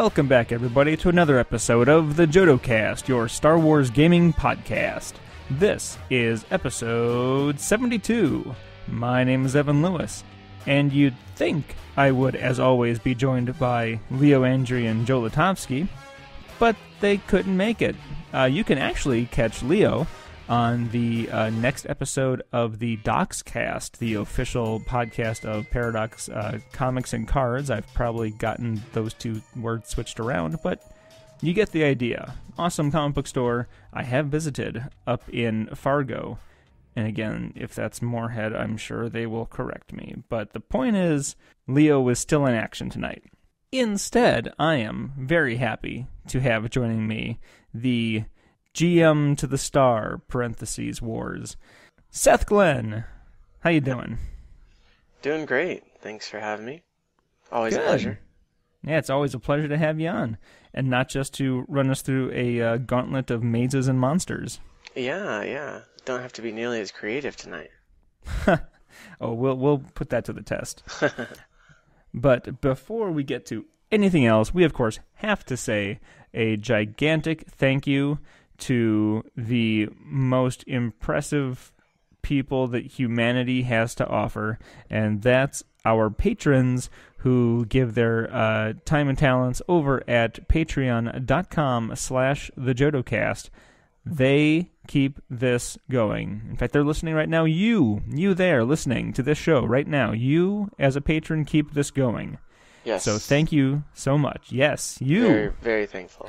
Welcome back, everybody, to another episode of the Jodo Cast, your Star Wars gaming podcast. This is episode 72. My name is Evan Lewis, and you'd think I would, as always, be joined by Leo Andri and Joe Latovsky, but they couldn't make it. You can actually catch Leo on the next episode of the Docs Cast, the official podcast of Paradox Comics and Cards. I've probably gotten those two words switched around, but you get the idea. Awesome comic book store I have visited up in Fargo. And again, if that's Moorhead, I'm sure they will correct me. But the point is, Leo is still in action tonight. Instead, I am very happy to have joining me the GM to the Star, parentheses, Wars, Seth Glenn. How you doing? Doing great. Thanks for having me. Always Good. a pleasure. Yeah, it's always a pleasure to have you on. And not just to run us through a gauntlet of mazes and monsters. Yeah. Don't have to be nearly as creative tonight. Oh, we'll put that to the test. But before we get to anything else, we, of course, have to say a gigantic thank you to the most impressive people that humanity has to offer, and that's our patrons who give their time and talents over at patreon.com/thejodocast. They keep this going. In fact, they're listening right now. You there listening to this show right now, you as a patron keep this going. Yes. So thank you so much. Yes, you. Very, very thankful.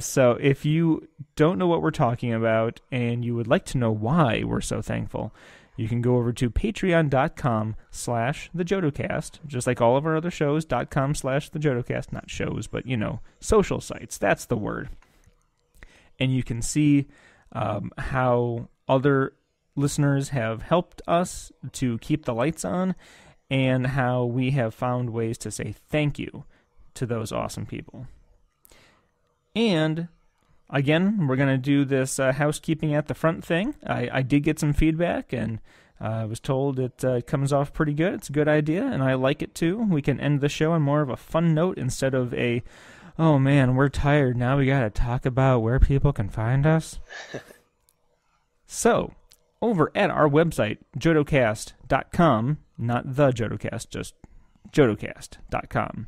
So if you don't know what we're talking about and you would like to know why we're so thankful, you can go over to patreon.com/thejodocast, just like all of our other shows, .com/thejodocast, not shows, but, social sites. That's the word. And you can see how other listeners have helped us to keep the lights on and how we have found ways to say thank you to those awesome people. And, again, we're going to do this housekeeping at the front thing. I did get some feedback, and I was told it comes off pretty good. It's a good idea, and I like it, too. We can end the show on more of a fun note instead of a, oh, man, we're tired. Now we got to talk about where people can find us. So, over at our website, jodocast.com, not the Jodocast, just jodocast.com,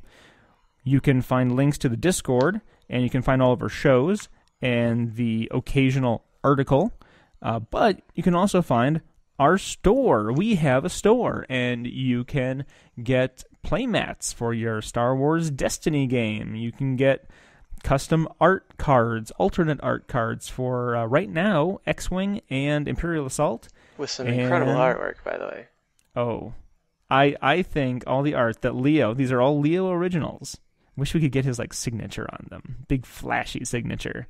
you can find links to the Discord, and you can find all of our shows and the occasional article. But you can also find our store. We have a store, and you can get playmats for your Star Wars Destiny game. You can get custom art cards, alternate art cards for, right now, X-Wing and Imperial Assault. With some incredible artwork, by the way. Oh, I think all the art that Leo, these are all Leo originals. Wish we could get his signature on them. Big flashy signature.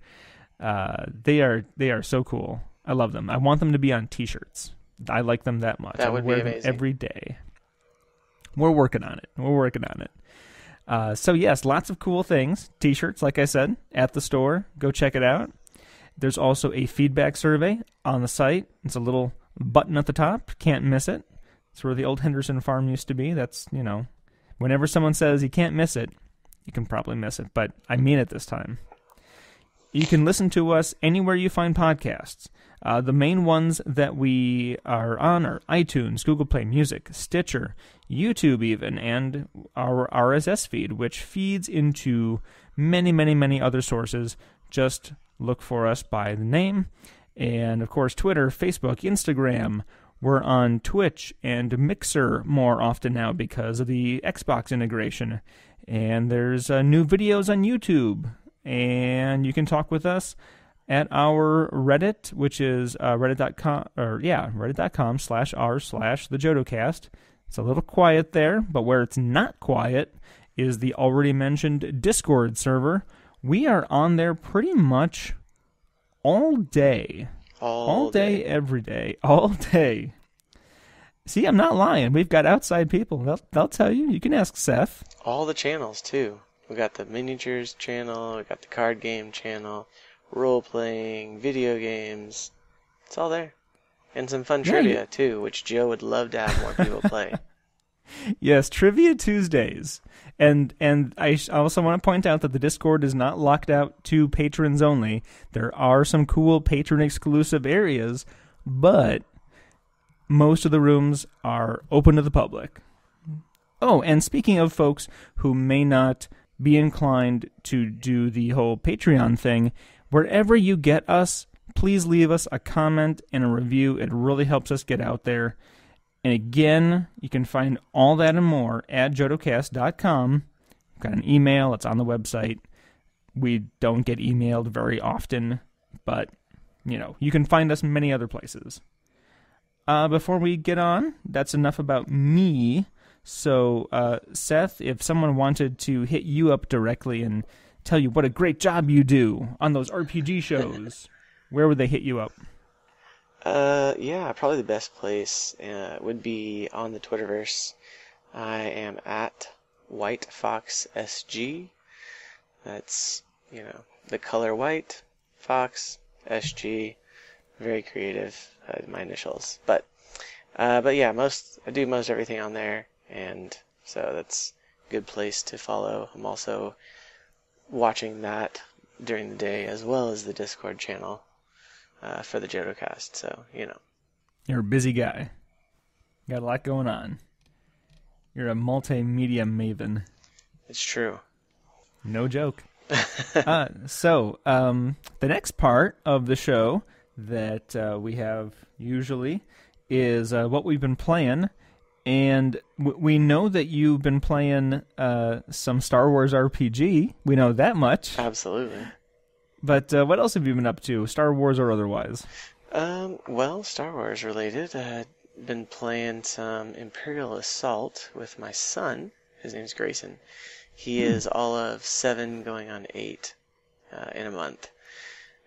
They are so cool. I love them. I want them to be on t-shirts. I like them that much. That would be amazing. Them every day. We're working on it. So yes, lots of cool things. T-shirts, like I said, at the store. Go check it out. There's also a feedback survey on the site. It's a little button at the top. Can't miss it. It's where the old Henderson farm used to be. That's, whenever someone says you can't miss it, you can probably miss it, but I mean it this time. You can listen to us anywhere you find podcasts. The main ones that we are on are iTunes, Google Play Music, Stitcher, YouTube even, and our RSS feed, which feeds into many, many, many other sources. Just look for us by the name. And, of course, Twitter, Facebook, Instagram. We're on Twitch and Mixer more often now because of the Xbox integration. And there's new videos on YouTube. And you can talk with us at our Reddit, which is reddit.com/r/thejodocast. It's a little quiet there, but where it's not quiet is the already mentioned Discord server. We are on there pretty much all day. All day, every day. All day. See, I'm not lying. We've got outside people. They'll tell you. You can ask Seth. All the channels, too. We got the miniatures channel, we got the card game channel, role-playing, video games. It's all there. And some fun trivia, too, which Joe would love to have more people play. Yes, Trivia Tuesdays. And I also want to point out that the Discord is not locked out to patrons only. There are some cool patron exclusive areas, but most of the rooms are open to the public. Oh, and speaking of folks who may not be inclined to do the whole Patreon thing, wherever you get us, please leave us a comment and a review. It really helps us get out there. And again, you can find all that and more at jodocast.com. We've got an email. It's on the website. We don't get emailed very often, but, you can find us many other places. Before we get on, that's enough about me. So, Seth, if someone wanted to hit you up directly and tell you what a great job you do on those RPG shows, where would they hit you up? Yeah, probably the best place would be on the Twitterverse. I am at WhiteFoxSG. That's, the color white, Fox, SG. Very creative, my initials. But yeah, I do most everything on there, and so that's a good place to follow. I'm also watching that during the day as well as the Discord channel. For the JodoCast, so, You're a busy guy. You got a lot going on. You're a multimedia maven. It's true. No joke. So, the next part of the show that we have usually is what we've been playing, and we know that you've been playing some Star Wars RPG. We know that much. Absolutely. But what else have you been up to, Star Wars or otherwise? Well, Star Wars related. I've been playing some Imperial Assault with my son. His name's Grayson. He is all of 7 going on 8 in a month.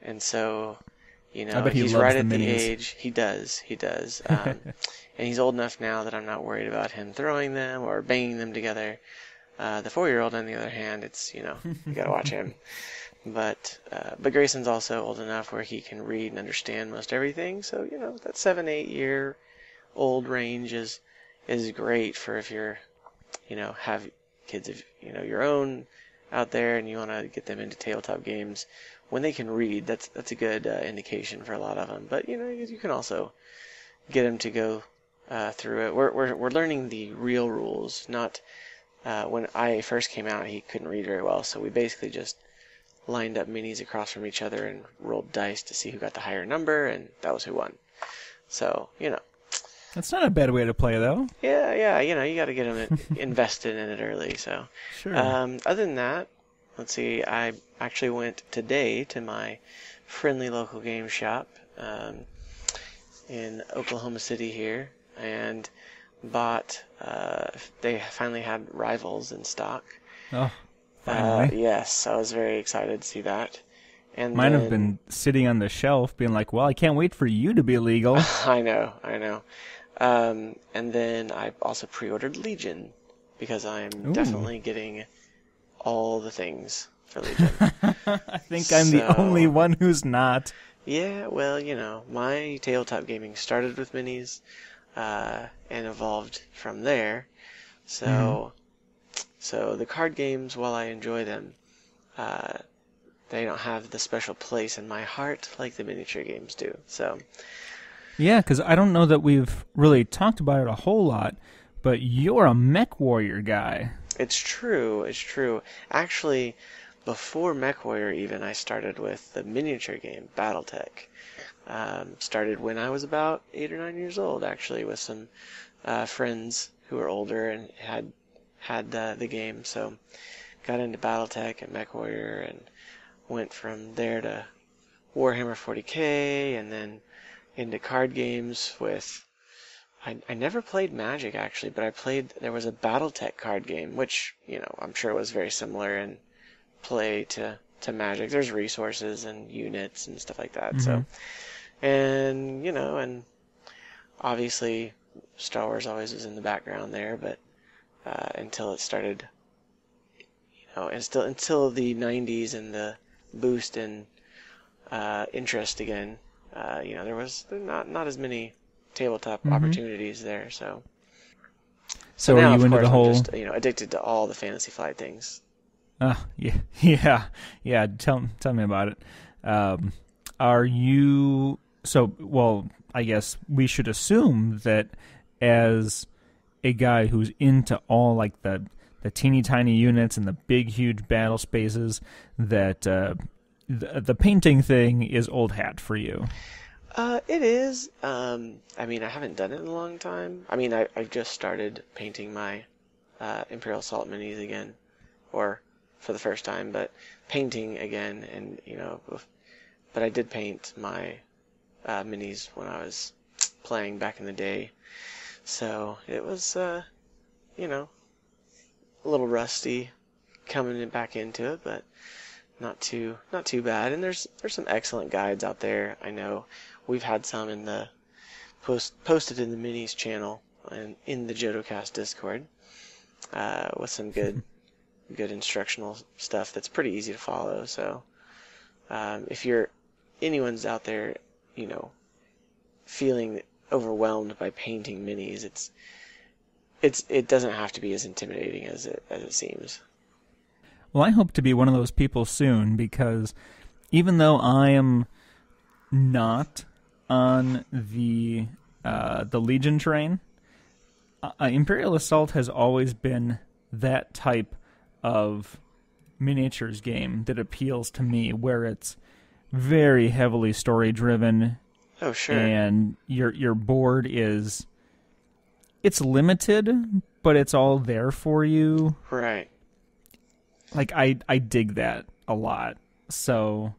And so, I bet he's loves right the at the minis. age. He does. And he's old enough now that I'm not worried about him throwing them or banging them together. The 4-year-old, on the other hand, it's, you got to watch him. But Grayson's also old enough where he can read and understand most everything. So, that 7-8-year-old range is great for if you're, have kids of, your own out there and you want to get them into tabletop games. When they can read, that's a good indication for a lot of them. But, you can also get them to go through it. We're learning the real rules, not when I first came out, he couldn't read very well. So we basically just lined up minis across from each other and rolled dice to see who got the higher number, and that was who won. So, That's not a bad way to play, though. Yeah, you got to get them invested in it early, so. Sure. Other than that, let's see, I actually went today to my friendly local game shop in Oklahoma City here, and bought, they finally had Rivals in stock. Oh. Finally. Yes, I was very excited to see that. And Mine have been sitting on the shelf being like, well, I can't wait for you to be legal. I know. And then I also pre-ordered Legion because I'm definitely getting all the things for Legion. I think I'm the only one who's not. Yeah, well, my tabletop gaming started with minis and evolved from there. So... So the card games, while I enjoy them, they don't have the special place in my heart like the miniature games do. So, yeah, because I don't know that we've really talked about it a whole lot, but you're a Mech Warrior guy. It's true. Actually, before Mech Warrior even, I started with the miniature game, Battletech. Started when I was about 8 or 9 years old, actually, with some friends who were older and had the game, so got into Battletech and MechWarrior and went from there to Warhammer 40k and then into card games with I never played Magic actually, but there was a Battletech card game which, I'm sure was very similar in play to Magic. There's resources and units and stuff like that. So and and obviously Star Wars always was in the background there, but until it started, until the 90s and the boost in interest again, there was not as many tabletop opportunities there. So So now, are you of into course, the I'm whole? just addicted to all the Fantasy Flight things. Yeah, yeah. Tell me about it. Are you so? Well, I guess we should assume that as a guy who's into all like the teeny tiny units and the big huge battle spaces, that the painting thing is old hat for you. It is. I mean, I haven't done it in a long time. I mean, I've just started painting my Imperial Assault minis again, or for the first time, but painting again, and but I did paint my minis when I was playing back in the day, so it was, a little rusty coming back into it, but not too bad. And there's some excellent guides out there. I know we've had some in the posted in the minis channel and in the JodoCast Discord with some good instructional stuff that's pretty easy to follow. So if anyone's out there, feeling overwhelmed by painting minis, it doesn't have to be as intimidating as it seems. Well, I hope to be one of those people soon, because even though I am not on the Legion train, Imperial Assault has always been that type of miniatures game that appeals to me, where it's very heavily story driven. Oh, sure. And your board it's limited, but it's all there for you. Right. Like, I dig that a lot. So,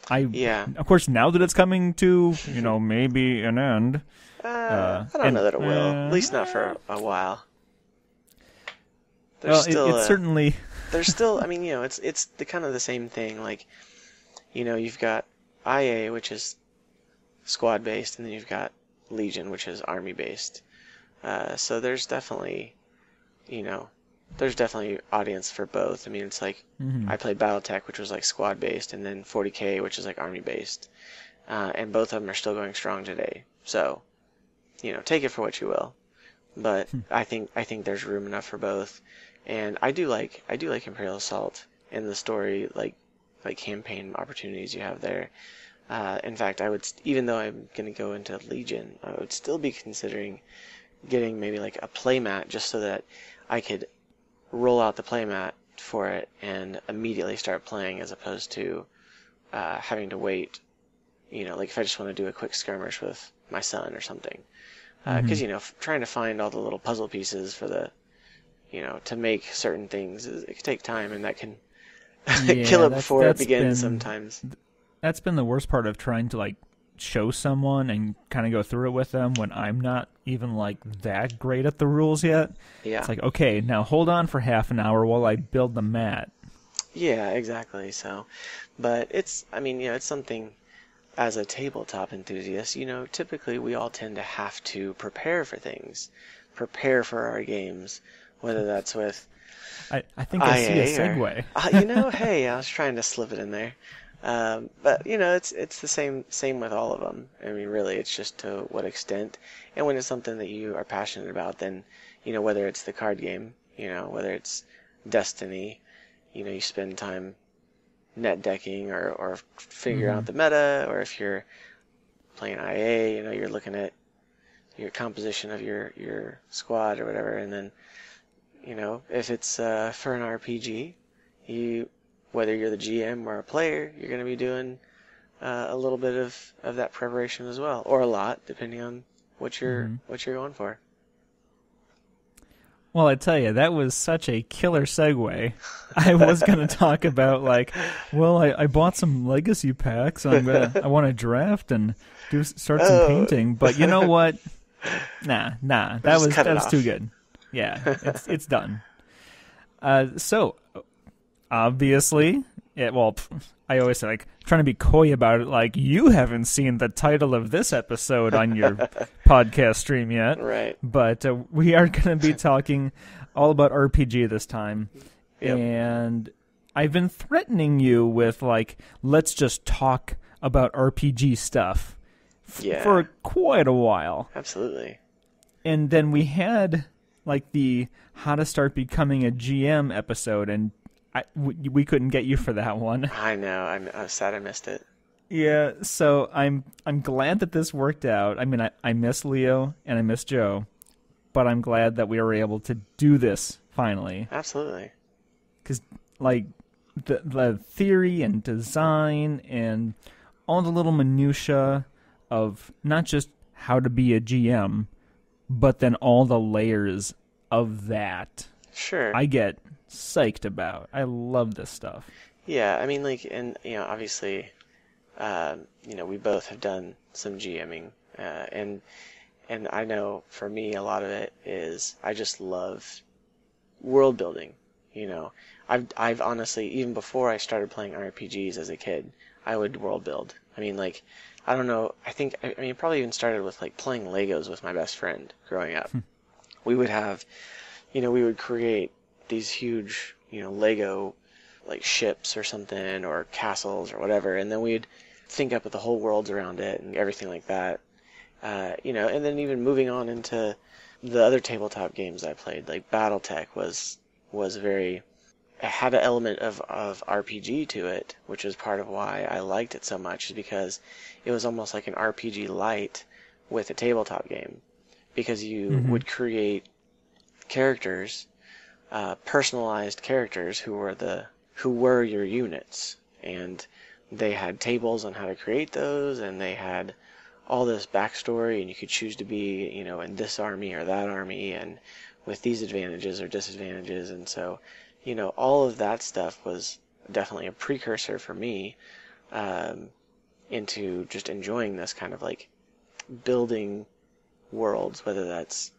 of course, now that it's coming to, maybe an end. I don't know that it will. At least not for a while. There's still, it's certainly... There's still, I mean, it's the kind of the same thing. Like, you've got IA, which is squad-based, and then you've got Legion, which is army-based. So there's definitely, audience for both. I mean, it's like, I played Battletech, which was like squad-based, and then 40K, which is like army-based. And both of them are still going strong today. So, take it for what you will. But I think there's room enough for both. And I do like Imperial Assault and the story, like campaign opportunities you have there. In fact, I would, even though I'm going to go into Legion, I would still be considering getting maybe like a playmat, just so that I could roll out the playmat for it and immediately start playing, as opposed to having to wait, like if I just want to do a quick skirmish with my son or something. Because, trying to find all the little puzzle pieces for the, to make certain things, it can take time, and that can kill it before it begins sometimes. That's been the worst part of trying to, like, show someone and kind of go through it with them when I'm not even, like, that great at the rules yet. Yeah. It's like, okay, now hold on for half an hour while I build the mat. Yeah, exactly. So, but it's something, as a tabletop enthusiast, typically we all tend to have to prepare for things, prepare for our games, whether that's with I think I see a segue. Hey, I was trying to slip it in there. But it's the same with all of them. I mean, really, it's just to what extent. And when it's something that you are passionate about, then whether it's the card game, whether it's Destiny, you spend time net decking or figure out the meta, or if you're playing IA, you're looking at your composition of your squad or whatever, and then if it's for an RPG, whether you're the GM or a player, you're going to be doing a little bit of that preparation as well, or a lot, depending on what you're going for. Well, I tell you, that was such a killer segue. I was going to talk about, I bought some legacy packs. I want to draft and start some painting. But you know what? Nah. That was too good. Yeah, it's done. So obviously, I always say, trying to be coy about it, like, you haven't seen the title of this episode on your podcast stream yet. Right. But we are going to be talking all about RPG this time. Yep. And I've been threatening you with, let's just talk about RPG stuff for quite a while. Absolutely. And then we had like the how to start becoming a GM episode, and we couldn't get you for that one. I know. I'm sad I missed it. Yeah, so I'm glad that this worked out. I mean, I miss Leo and I miss Joe, but I'm glad that we were able to do this finally. Absolutely. Because like the theory and design and all the little minutia of not just how to be a GM, but then all the layers of that. Sure. I get psyched about. I love this stuff. Yeah, I mean, like, and obviously, we both have done some GMing, and I know for me a lot of it is I just love world building. I've honestly, even before I started playing RPGs as a kid, I would world build. I mean, like, I don't know. I mean, it probably even started with like playing Legos with my best friend growing up. We would have, we would create these huge, Lego like ships or something or castles or whatever, and then we'd think up with the whole worlds around it and everything like that. And then even moving on into the other tabletop games I played, like BattleTech was very, it had an element of RPG to it, which is part of why I liked it so much, is because it was almost like an RPG light with a tabletop game, because you would create characters, personalized characters who were your units, and they had tables on how to create those, and they had all this backstory, and you could choose to be, in this army or that army, and with these advantages or disadvantages, and so, all of that stuff was definitely a precursor for me into just enjoying this kind of like building worlds, whether that's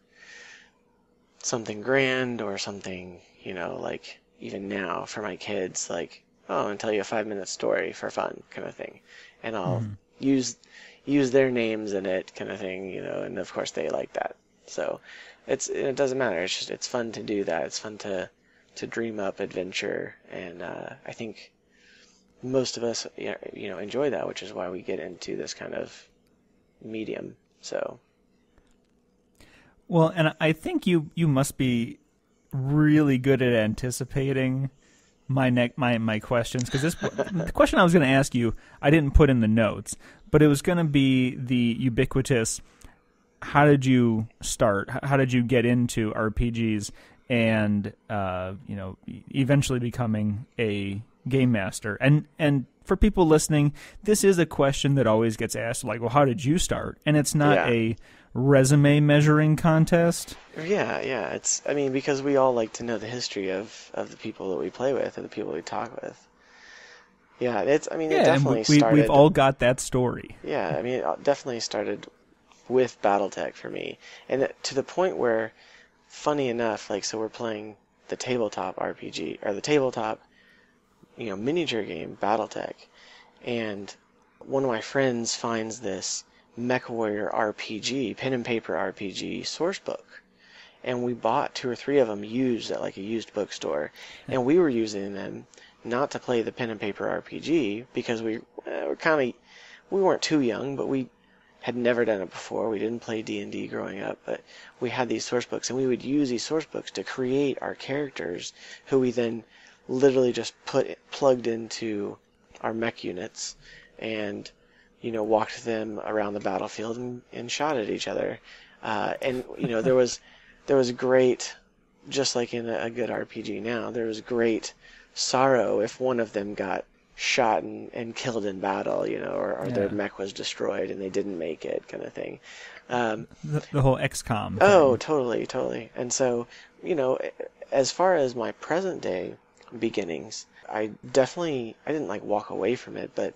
something grand or something, like even now for my kids, like, oh, I'm gonna tell you a 5-minute story for fun kind of thing, and I'll use their names in it kind of thing, and of course they like that. So it doesn't matter. It's fun to do that. It's fun to dream up adventure, and I think most of us enjoy that, which is why we get into this kind of medium. So well, and I think you must be really good at anticipating my questions, because the question I was going to ask you I didn't put in the notes, but it was going to be the ubiquitous, how did you start? How did you get into RPGs and eventually becoming a game master? And for people listening, this is a question that always gets asked, like, well, how did you start? And it's not a resume measuring contest. Yeah. It's, I mean, because we all like to know the history of the people that we play with and the people we talk with. Yeah, it definitely started. We've all got that story. Yeah, I mean, it definitely started with BattleTech for me, and to the point where, funny enough, like, so we're playing the tabletop RPG or the tabletop, miniature game BattleTech, and one of my friends finds this MechWarrior RPG, pen and paper RPG source book, and we bought 2 or 3 of them used at like a used bookstore, and we were using them not to play the pen and paper RPG because we weren't too young, but we had never done it before. We didn't play D&D growing up, but we had these source books, and we would use these source books to create our characters, who we then literally just plugged into our mech units and walked them around the battlefield and shot at each other. And there was great, just like in a good RPG now, there was great sorrow if one of them got shot and killed in battle, or their mech was destroyed and they didn't make it, kind of thing. The whole XCOM thing. Oh, totally. And so, as far as my present day beginnings, I didn't like walk away from it, but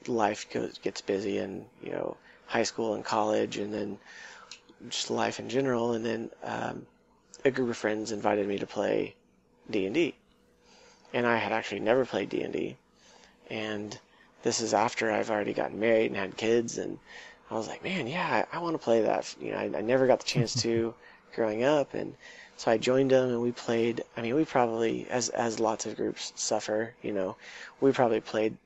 life gets busy, and high school and college, and then just life in general, and then a group of friends invited me to play D&D. And I had actually never played D&D, and this is after I've already gotten married and had kids, and I was like, man, yeah, I want to play that. I never got the chance to growing up, and so I joined them, and we played. I mean, we probably, as lots of groups suffer, we probably played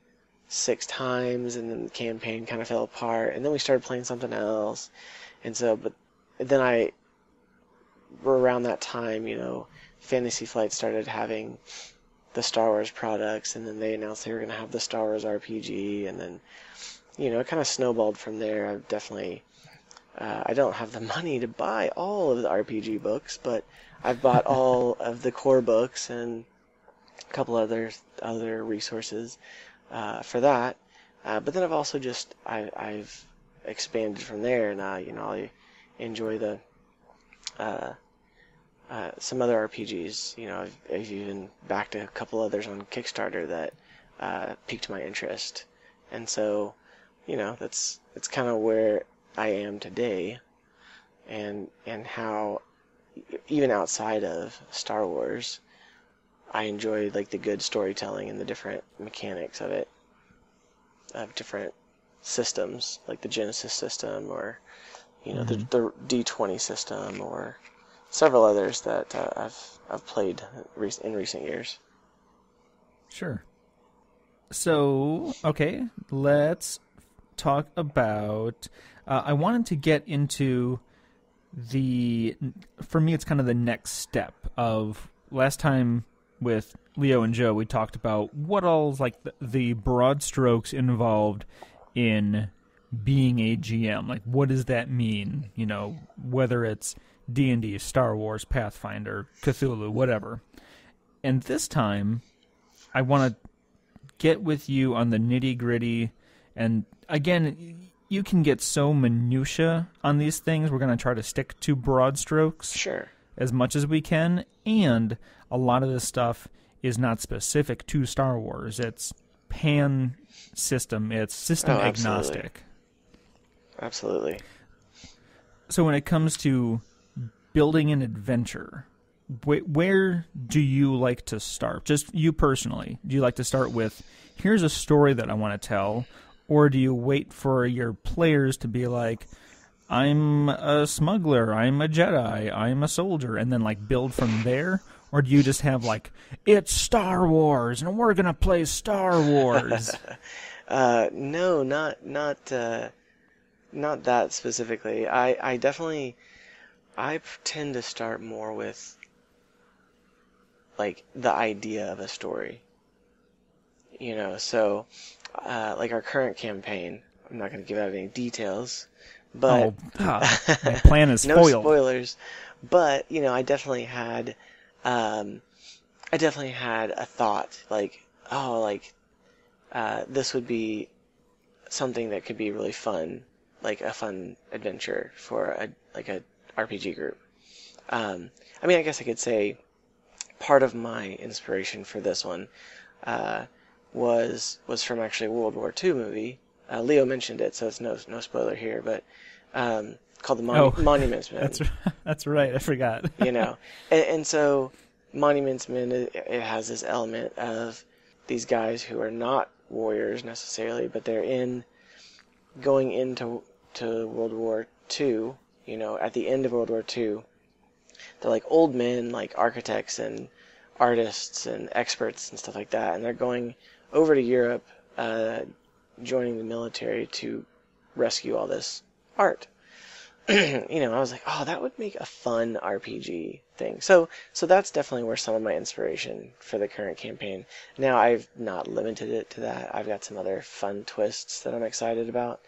6 times, and then the campaign kind of fell apart, and then we started playing something else, and so, but then I around that time, Fantasy Flight started having the Star Wars products, and then they announced they were going to have the Star Wars RPG, and then, it kind of snowballed from there. I've definitely, I don't have the money to buy all of the RPG books, but I've bought all of the core books and a couple other resources for that. But then I've also I've expanded from there, and I enjoy the some other RPGs. I've even backed a couple others on Kickstarter that piqued my interest, and so that's kind of where I am today, and how even outside of Star Wars, I enjoy like the good storytelling and the different mechanics of it, of different systems, like the Genesis system, or the D20 system, or several others that I've played in recent years. Sure. So, okay, let's talk about. I wanted to get into for me, it's kind of the next step of last time with Leo and Joe. We talked about what all's like the broad strokes involved in being a GM. Like, what does that mean? Whether it's D&D, Star Wars, Pathfinder, Cthulhu, whatever. And this time, I want to get with you on the nitty-gritty. And again, you can get so minutia on these things. We're going to try to stick to broad strokes. Sure. As much as we can. And a lot of this stuff is not specific to Star Wars. It's pan system. It's system agnostic. Absolutely. So when it comes to building an adventure, where do you like to start? Just you personally. Do you like to start with, here's a story that I want to tell, or do you wait for your players to be like, I'm a smuggler, I'm a Jedi, I'm a soldier, and then like build from there? Or do you just have like, it's Star Wars and we're gonna play Star Wars? No, not that specifically. I definitely, I tend to start more with like the idea of a story. So like our current campaign, I'm not going to give out any details, but my plan is no spoiled. spoilers. But I definitely had a thought like, this would be something that could be really fun, like a fun adventure for a RPG group. I guess I could say part of my inspiration for this one was from actually a World War II movie. Leo mentioned it, so it's no spoiler here, but called the Monuments Men. That's right. I forgot. And so Monuments Men, it has this element of these guys who are not warriors necessarily, but they're going into World War II. At the end of World War II, they're like old men, like architects and artists and experts and stuff like that, and they're going over to Europe, joining the military to rescue all this art. I was like, oh, that would make a fun RPG thing. So that's definitely where some of my inspiration for the current campaign. Now, I've not limited it to that. I've got some other fun twists that I'm excited about.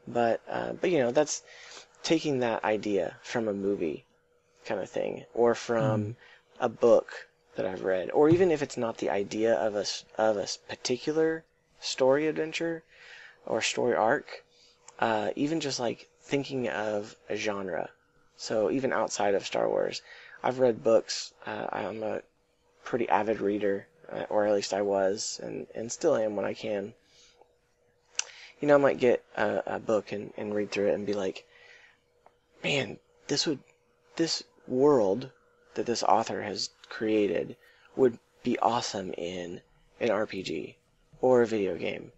But that's taking that idea from a movie kind of thing, or from a book that I've read, or even if it's not the idea of a particular story adventure or story arc, even just like thinking of a genre. So even outside of Star Wars, I've read books. I'm a pretty avid reader, or at least I was, and still am when I can. I might get a book and read through it and be like, man, this world that this author has created would be awesome in an RPG or a video game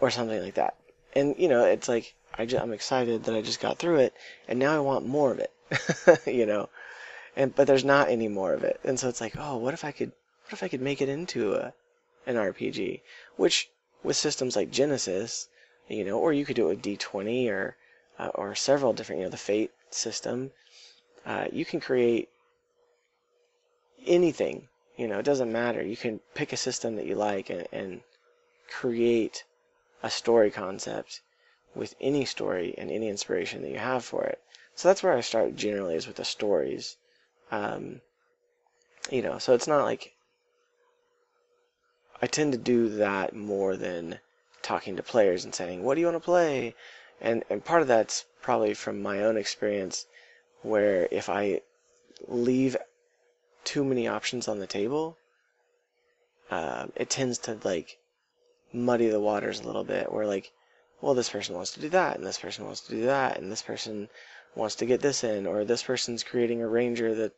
or something like that. And, it's like, I'm excited that I just got through it, and now I want more of it, but there's not any more of it. And so it's like, oh, what if I could make it into an RPG, which with systems like Genesis, or you could do it with D20 or several different, the Fate system, you can create anything. It doesn't matter. You can pick a system that you like and create a story concept with any story and any inspiration that you have for it. So that's where I start generally, is with the stories. So it's not like I tend to do that more than talking to players and saying, what do you want to play? And part of that's probably from my own experience, where if I leave too many options on the table, it tends to like muddy the waters a little bit, where like, well, this person wants to do that, and this person wants to do that, and this person wants to get this in, or this person's creating a ranger that,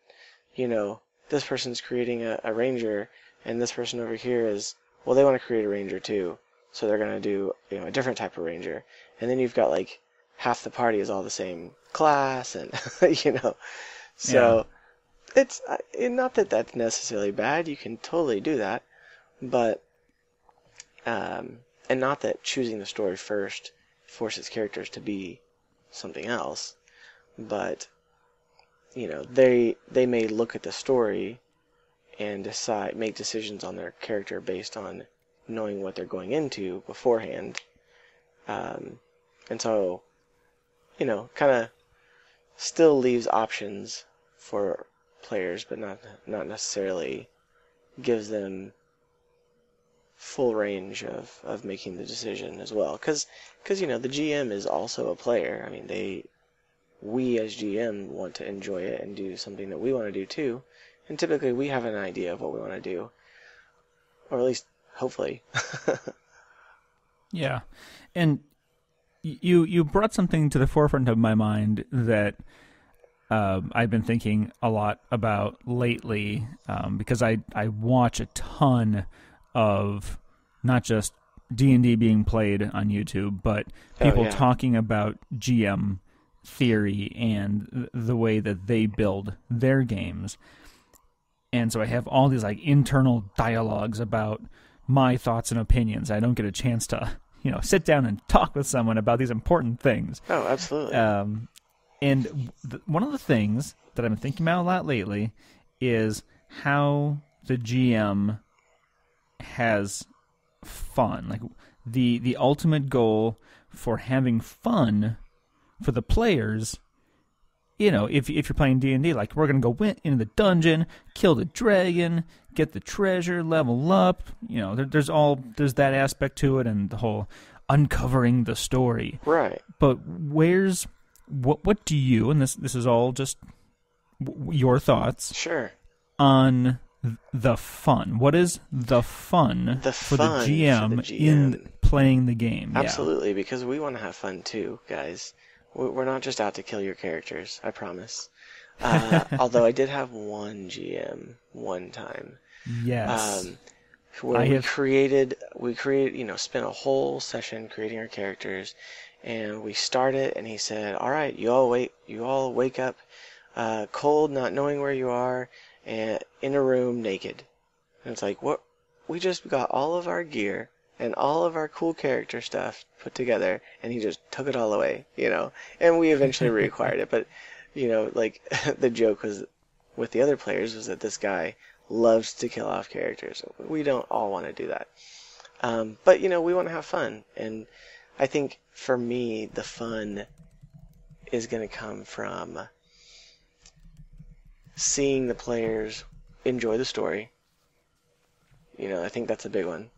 this person's creating a ranger, and this person over here is, well, they want to create a ranger too, so they're going to do, a different type of ranger. And then you've got like half the party is all the same class, and, so it's not that that's necessarily bad. You can totally do that, but, and not that choosing the story first forces characters to be something else, but, they may look at the story and make decisions on their character based on knowing what they're going into beforehand. And so, kind of still leaves options for players, but not necessarily gives them full range of making the decision as well. Because the GM is also a player. I mean, we as GM want to enjoy it and do something that we want to do too. And typically we have an idea of what we want to do. Or at least, hopefully. Yeah. And you brought something to the forefront of my mind that I've been thinking a lot about lately, because I watch a ton of not just D&D being played on YouTube, but people talking about GM theory and the way that they build their games. And so I have all these like internal dialogues about my thoughts and opinions. I don't get a chance to, sit down and talk with someone about these important things. Oh, absolutely. And one of the things that I've been thinking about a lot lately is how the GM has fun. Like the ultimate goal for having fun for the players, if you're playing D&D, like we're going to go into the dungeon, kill the dragon, get the treasure, level up, there's that aspect to it, and the whole uncovering the story. Right. But what do you, and this is all just your thoughts, sure, on the fun? What is the fun for the GM in playing the game? Absolutely, because we want to have fun too, guys. We're not just out to kill your characters, I promise. Although I did have one GM one time. Yes. Where we created, spent a whole session creating our characters, and we started, and he said, all right, you all wake up cold, not knowing where you are, and in a room naked. And it's like, what? We just got all of our gear and all of our cool character stuff put together, and he just took it all away, and we eventually reacquired it. But, like, the joke was with the other players was that this guy loves to kill off characters. We don't all want to do that. But, we want to have fun. And I think for me, the fun is going to come from seeing the players enjoy the story. I think that's a big one.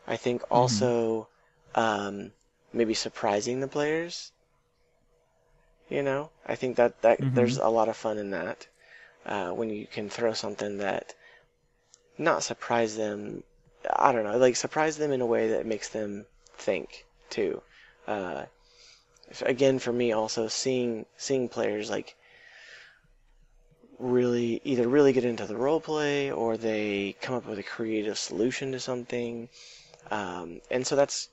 I think also maybe surprising the players. I think that there's a lot of fun in that. When you can throw something that not surprise them, I don't know, like surprise them in a way that makes them think too. Again, for me also seeing players like really get into the role play, or they come up with a creative solution to something. And so that's,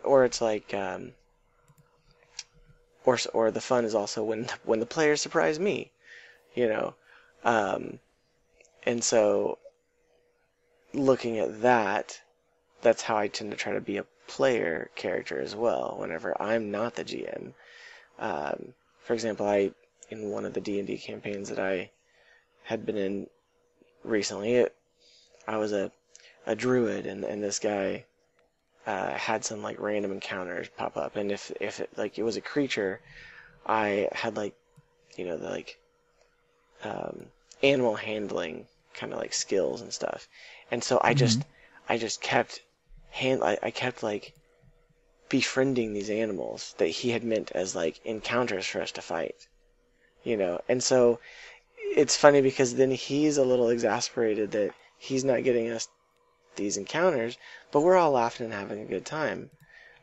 or it's like, or the fun is also when the players surprise me, and so looking at that's how I tend to try to be a player character as well, whenever I'm not the GM. For example, in one of the D&D campaigns that I had been in, recently. I was a druid, and this guy had some like random encounters pop up, and if it, like it was a creature, I had like the like animal handling kind of like skills and stuff, and so I just kept I kept like befriending these animals that he had meant as like encounters for us to fight, and so it's funny because then he's a little exasperated that he's not getting us these encounters, but we're all laughing and having a good time.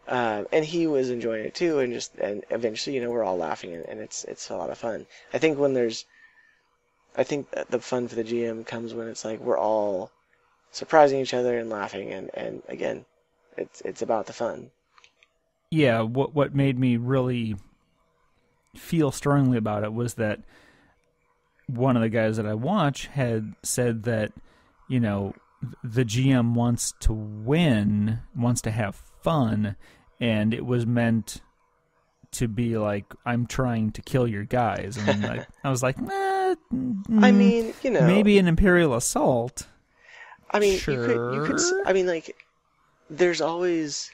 And he was enjoying it too, and eventually, we're all laughing, and it's a lot of fun. I think the fun for the GM comes when it's like we're all surprising each other and laughing, and again, it's about the fun. Yeah, what made me really feel strongly about it was that one of the guys that I watch had said that, the GM wants to win, wants to have fun, and it was meant to be like, I'm trying to kill your guys. And I was like, I mean, maybe an Imperial assault. I mean, sure. you could. I mean, like, there's always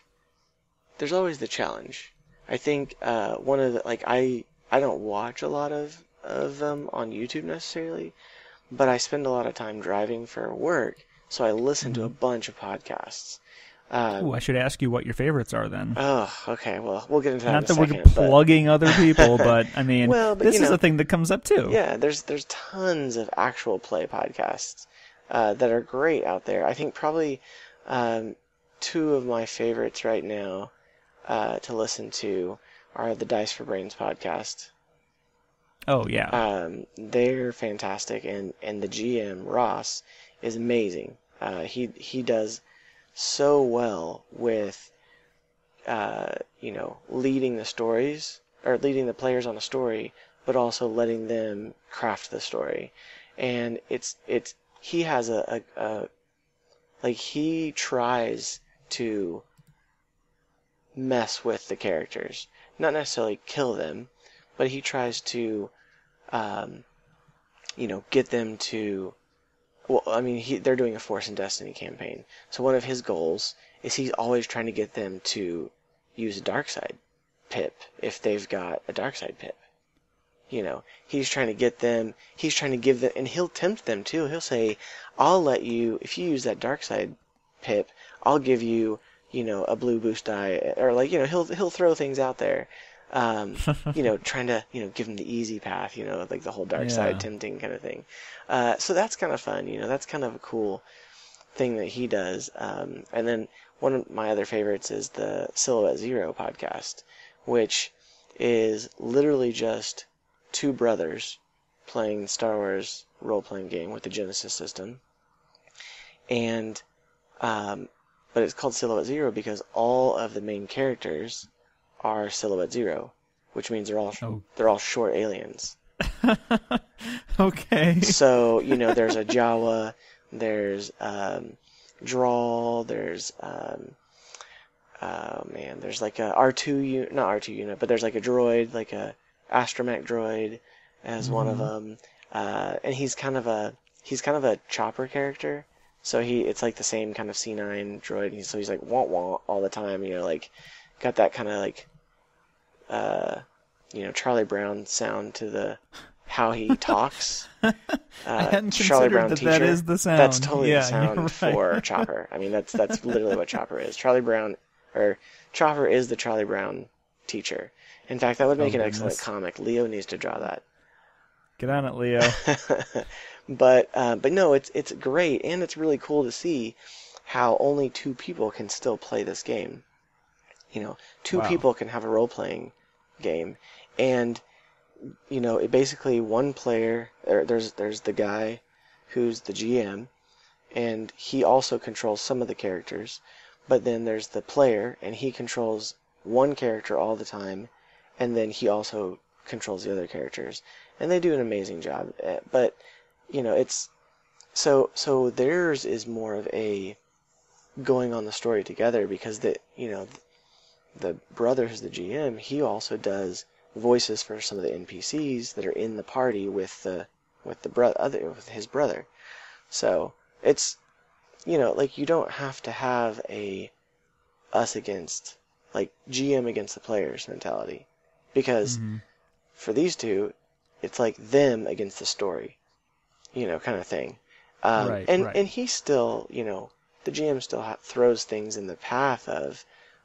the challenge. I think one of the I don't watch a lot of them on YouTube necessarily, but I spend a lot of time driving for work, so I listen to a bunch of podcasts. I should ask you what your favorites are then. Oh, okay. Well, we'll get into that Not in a second. Not that we're plugging other people, but I mean, this is a thing that comes up too. Yeah, there's tons of actual play podcasts that are great out there. I think probably two of my favorites right now to listen to are the Dice for Brains podcast. Oh yeah, they're fantastic, and the GM Ross is amazing. He does so well with leading the stories, or leading the players on a story, but also letting them craft the story. And he has he tries to mess with the characters, not necessarily kill them, but he tries to get them to. Well, I mean, they're doing a Force and Destiny campaign, so one of his goals is he's always trying to get them to use a Darkside pip if they've got a Darkside pip. He's trying to get them. He's trying to give them, and he'll tempt them too. He'll say, "I'll let you if you use that Darkside pip. I'll give you, a blue boost die," or he'll throw things out there. Trying to, give them the easy path, like the whole dark side tempting kind of thing. So that's kind of fun, that's kind of a cool thing that he does. And then one of my other favorites is the Silhouette Zero podcast, which is literally just two brothers playing Star Wars role-playing game with the Genesis system. And, but it's called Silhouette Zero because all of the main characters are Silhouette Zero, which means they're all short aliens. Okay. So there's a Jawa, there's Drawl, there's there's like a R2 not R2 unit, but there's like a droid, like a astromech droid, as one of them, and he's kind of a chopper character. So it's like the same kind of C9 droid. So he's like wah wah all the time, got that kind of like, Charlie Brown sound to how he talks. I hadn't Charlie Brown that teacher. That is the sound. That's totally the sound right. for Chopper. I mean, that's literally what Chopper is. Chopper is the Charlie Brown teacher. In fact, that would make an excellent comic. Leo needs to draw that. Get on it, Leo. But no, it's great, and it's really cool to see how only two people can still play this game. Two people can have a role-playing game, and it basically one player. There's the guy who's the GM, and he also controls some of the characters. But then there's the player, and he controls one character all the time, and then he also controls the other characters, and they do an amazing job. But it's so theirs is more of a going on the story together, because the brother who's the GM, he also does voices for some of the NPCs that are in the party with his brother. So it's, like you don't have to have a us against, like GM against the players mentality, because for these two, it's like them against the story, kind of thing. Right, and right. he still, the GM still throws things in the path of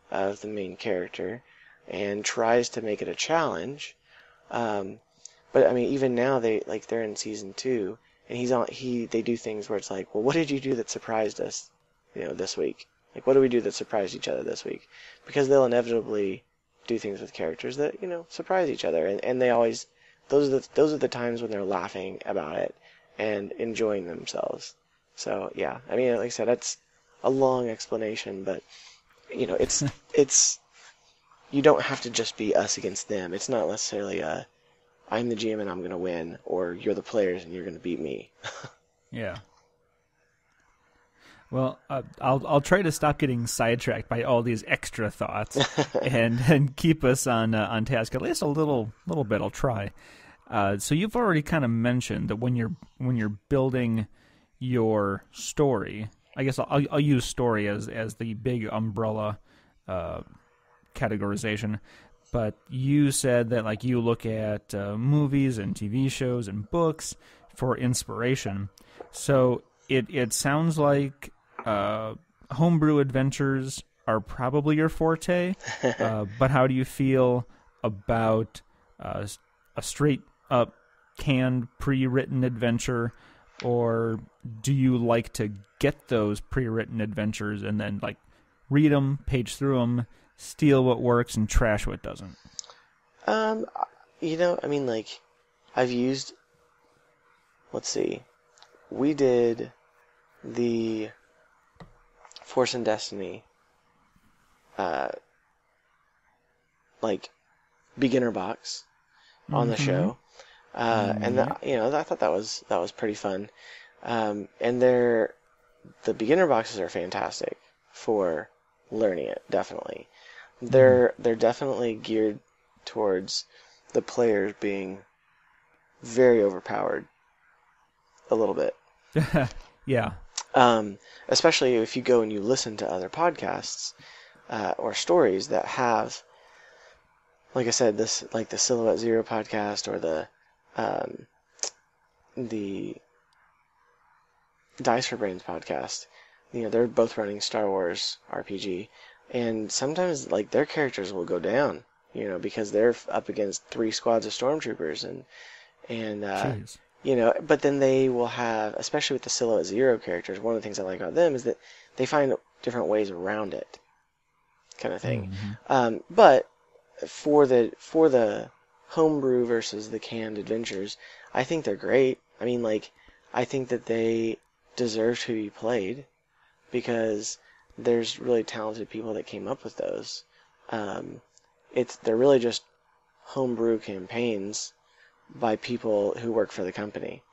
the main character and tries to make it a challenge. But I mean, even now they're in season 2, and they do things where it's like, well, what did you do that surprised us, this week? Like, what do we do that surprised each other this week? Because they'll inevitably do things with characters that, surprise each other, and they always, those are the times when they're laughing about it and enjoying themselves. So yeah, I mean, like I said, that's a long explanation, but it's you don't have to just be us against them. It's not necessarily I'm the GM and I'm going to win, or you're the players and you're going to beat me. Yeah. Well, I'll try to stop getting sidetracked by all these extra thoughts and keep us on task at least a little bit. I'll try. So you've already kind of mentioned that when you're building your story, I guess I'll use story as the big umbrella categorization. But you said that like you look at movies and TV shows and books for inspiration. So it sounds like homebrew adventures are probably your forte. But how do you feel about a straight up canned pre-written adventure, or do you like to get those pre-written adventures and then like read them, page through them, steal what works and trash what doesn't? I mean, like, I've used, let's see, we did the Force and Destiny, like, beginner box on the show. And I thought that was pretty fun. And the beginner boxes are fantastic for learning it, definitely. They're definitely geared towards the players being very overpowered a little bit. Yeah. Especially if you go and you listen to other podcasts or stories that have, like I said, this, like the Silhouette Zero podcast or the Dice for Brains podcast. They're both running Star Wars RPG, and sometimes like their characters will go down, because they're up against 3 squads of stormtroopers, and but then they will have, especially with the Silhouette Zero characters, one of the things I like about them is that they find different ways around it, kind of thing. But for the homebrew versus the canned adventures, I think they're great. I mean, like, I think that they deserve to be played because there's really talented people that came up with those. They're really just homebrew campaigns by people who work for the company.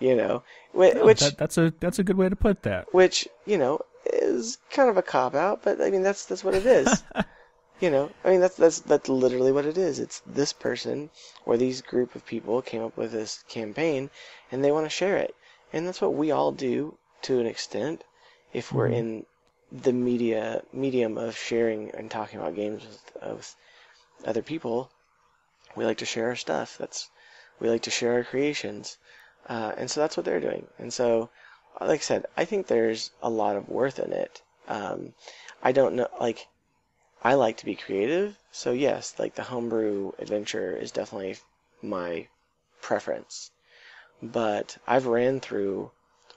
Which that's a good way to put that. Which is kind of a cop out, but I mean that's what it is. I mean that's literally what it is. It's this person or these group of people came up with this campaign, and they want to share it, and that's what we all do to an extent. If we're in the medium of sharing and talking about games with other people, we like to share our stuff. We like to share our creations, and so that's what they're doing. And so, like I said, I think there's a lot of worth in it. I don't know, like, I like to be creative, so yes, like the homebrew adventure is definitely my preference. But I've ran through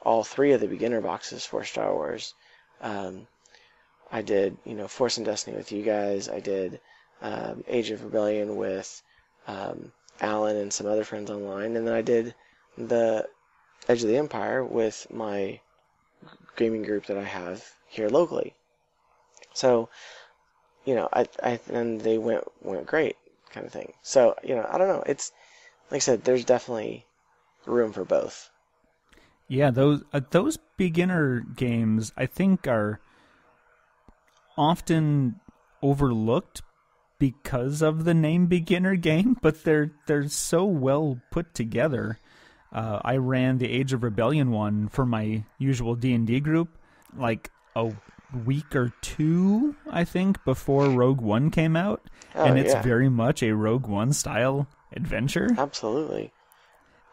all 3 of the beginner boxes for Star Wars. I did, Force and Destiny with you guys. I did Age of Rebellion with Alan and some other friends online, and then I did the Edge of the Empire with my gaming group that I have here locally. So, and they went great, kind of thing. So, I don't know. It's like I said, there's definitely room for both. Yeah, those beginner games I think are often overlooked because of the name beginner game, but they're so well put together. I ran the Age of Rebellion one for my usual D&D group like a week or two, I think, before Rogue One came out. And it's very much a Rogue One style adventure. Absolutely.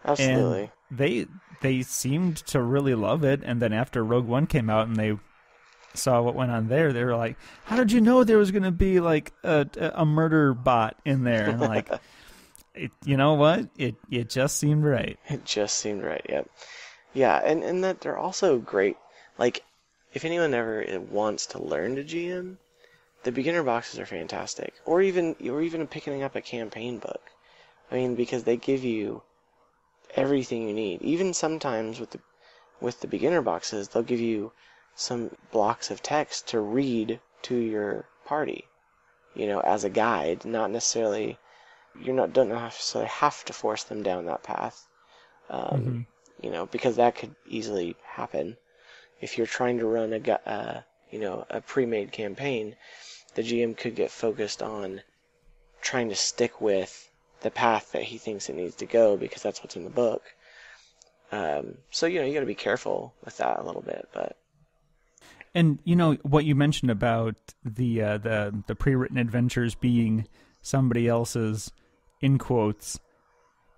And they seemed to really love it. And then after Rogue One came out and they saw what went on there, they were like, how did you know there was going to be like a murder bot in there? And like, you know what? It just seemed right. It just seemed right, yep. Yeah, and that they're also great. Like, if anyone ever wants to learn to GM, the beginner boxes are fantastic. Or even picking up a campaign book. I mean, because they give you everything you need. Even sometimes with the beginner boxes, they'll give you some blocks of text to read to your party, as a guide. Not necessarily, don't necessarily have to force them down that path, because that could easily happen. If you're trying to run a pre-made campaign, the GM could get focused on trying to stick with the path that he thinks it needs to go because that's what's in the book. So you got to be careful with that a little bit, but. And what you mentioned about the pre-written adventures being somebody else's, in quotes,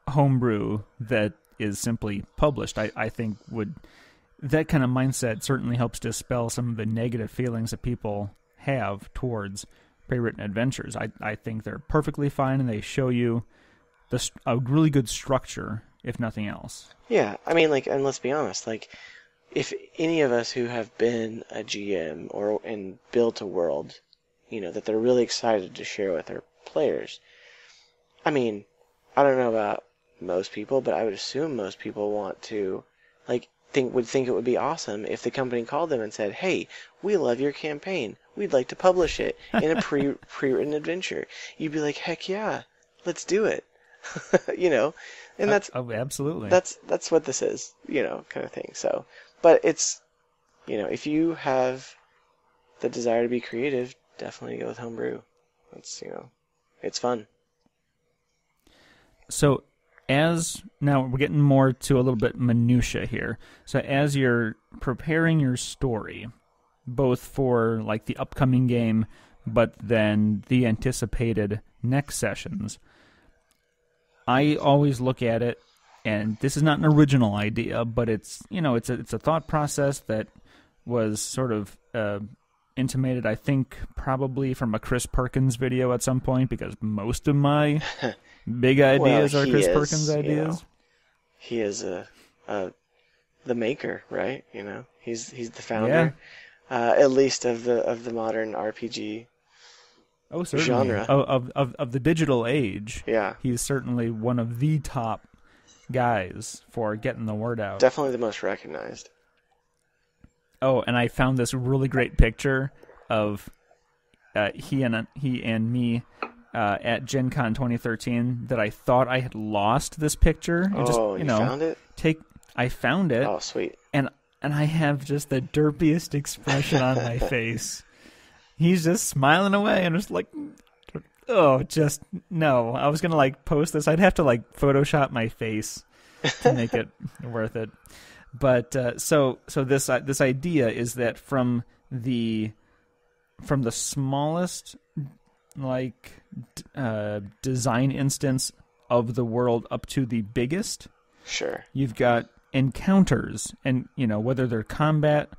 homebrew that is simply published, I think that kind of mindset certainly helps dispel some of the negative feelings that people have towards pre-written adventures. I think they're perfectly fine, and they show you a really good structure, if nothing else. Yeah, I mean, and let's be honest, if any of us who have been a GM and built a world, that they're really excited to share with their players, I mean, I don't know about most people, but I would assume most people want to, would think it would be awesome if the company called them and said, hey, we love your campaign. We'd like to publish it in a pre-written adventure. You'd be like, heck yeah, let's do it. And that's absolutely that's what this is, kind of thing. So, but it's, if you have the desire to be creative, definitely go with homebrew. It's, it's fun. So, now we're getting more to a little bit minutia here. So as you're preparing your story, both for like the upcoming game, but then the anticipated next sessions, I always look at it, and this is not an original idea, but it's it's a thought process that was sort of intimated, I think, probably from a Chris Perkins video at some point, because most of my big ideas are Chris Perkins ideas. He is the maker, right? He's the founder, at least of the modern RPG genre. Of the digital age. Yeah, he's certainly one of the top guys for getting the word out. Definitely the most recognized. Oh, and I found this really great picture of he and me at Gen Con 2013 that I thought I had lost this picture. And you found it? I found it. Oh, sweet. And I have just the derpiest expression on my face. He's just smiling away, and just like, oh, just no. I was gonna post this. I'd have to Photoshop my face to make it worth it. But so this idea is that from the smallest design instance of the world up to the biggest, sure, you've got encounters, and whether they're combat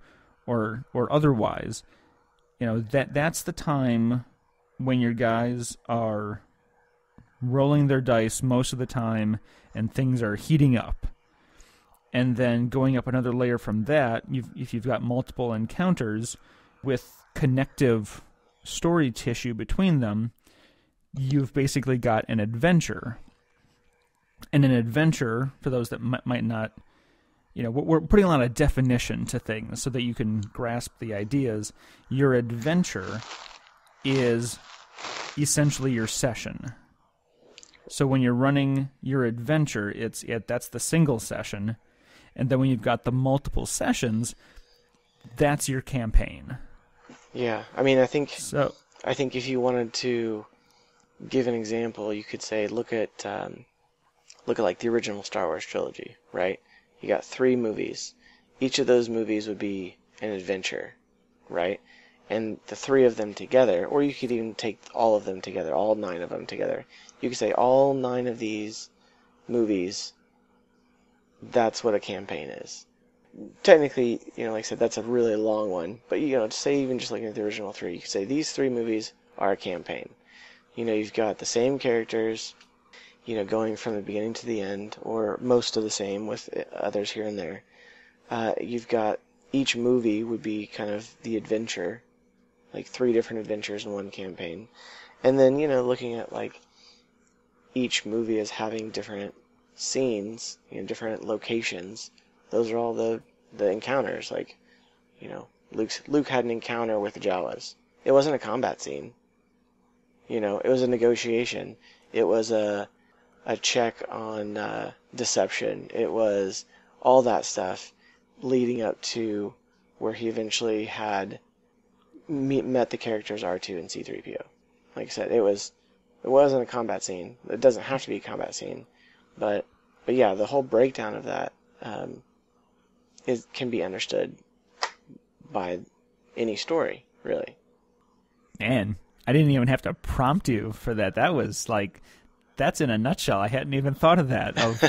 or otherwise, that's the time when your guys are rolling their dice most of the time and things are heating up. And then going up another layer from that, if you've got multiple encounters with connective story tissue between them, you've basically got an adventure. And an adventure, for those that might not, we're putting a lot of definition to things so that you can grasp the ideas. Your adventure is essentially your session. So when you're running your adventure, that's the single session. And then when you've got the multiple sessions, that's your campaign. Yeah, I mean, I think if you wanted to give an example, you could say, look at look at like the original Star Wars trilogy, right? You got 3 movies. Each of those movies would be an adventure, right? And the 3 of them together, or you could even take all of them together, all 9 of them together. You could say all 9 of these movies, that's what a campaign is. Technically, like I said, that's a really long one, but to say even just looking at the original 3, you could say these 3 movies are a campaign. You've got the same characters, going from the beginning to the end, or most of the same with others here and there. You've got each movie would be kind of the adventure, like 3 different adventures in one campaign. And then, looking at like each movie as having different scenes, different locations. Those are all the encounters. Like, Luke had an encounter with the Jawas. It wasn't a combat scene. It was a negotiation. It was a check on deception. It was all that stuff leading up to where he eventually had met the characters R2 and C-3PO. Like I said, it wasn't a combat scene. It doesn't have to be a combat scene, but yeah, the whole breakdown of that can be understood by any story, really. Man, I didn't even have to prompt you for that. That was like, that's in a nutshell. I hadn't even thought of that. Of